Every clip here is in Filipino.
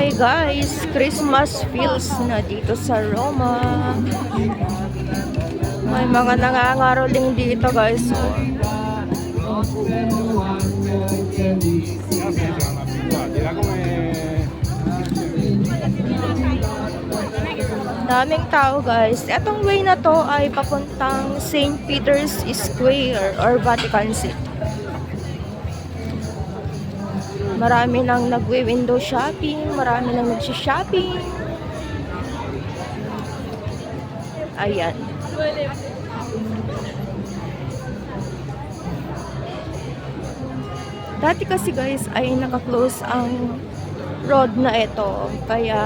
Hi guys, Christmas feels na dito sa Roma. May mga nangangaroling dito guys. Daming tao guys. Etong way na to ay papuntang St. Peter's Square or Vatican City. Marami nang nagwi-window shopping, marami nang nagsi-shopping. Ayan. Dati kasi guys ay naka-close ang road na ito. Kaya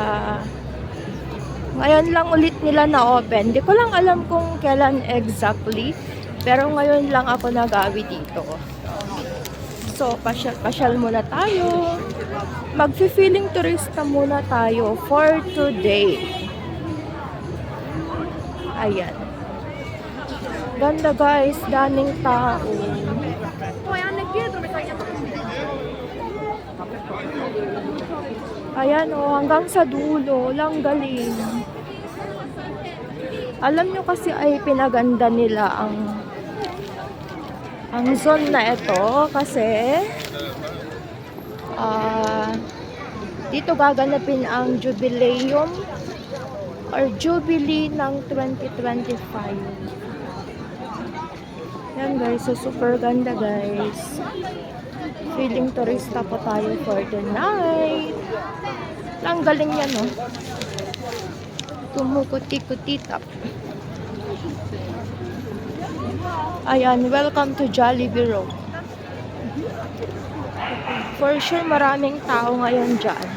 ngayon lang ulit nila na-open. Di ko lang alam kung kailan exactly. Pero ngayon lang ako nag-awi dito. So, pasyal muna tayo. Magfi-feeling turista muna tayo for today. Ayan. Ganda guys, daming tao. Ayan o, hanggang sa dulo, lang galing. Alam nyo kasi ay pinaganda nila ang zone na ito kasi dito gaganapin ang jubileum or jubilee ng 2025. Yan guys, so super ganda guys. Feeling turista po tayo for the night. Ang galing yan oh. Kumukuti-kutitap. Ayan, welcome to Jollibee Road. For sure, maraming tao ngayon dyan.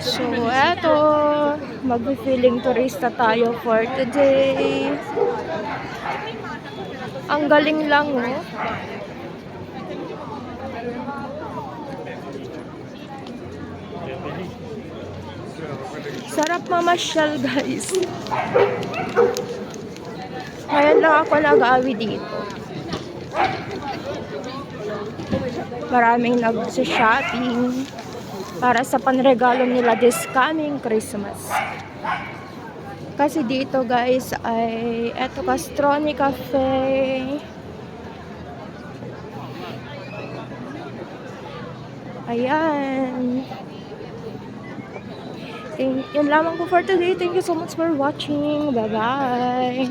So, eto, mag-feeling turista tayo for today. Ang galing lang, oh. Sarap mamasyal, guys. Ngayon lang ako nag-aawi dito. Maraming nag-shopping para sa panregalo nila this coming Christmas. Kasi dito guys ay eto Castroni Cafe. Ayan. Yun lamang po for today. Thank you so much for watching. Bye bye.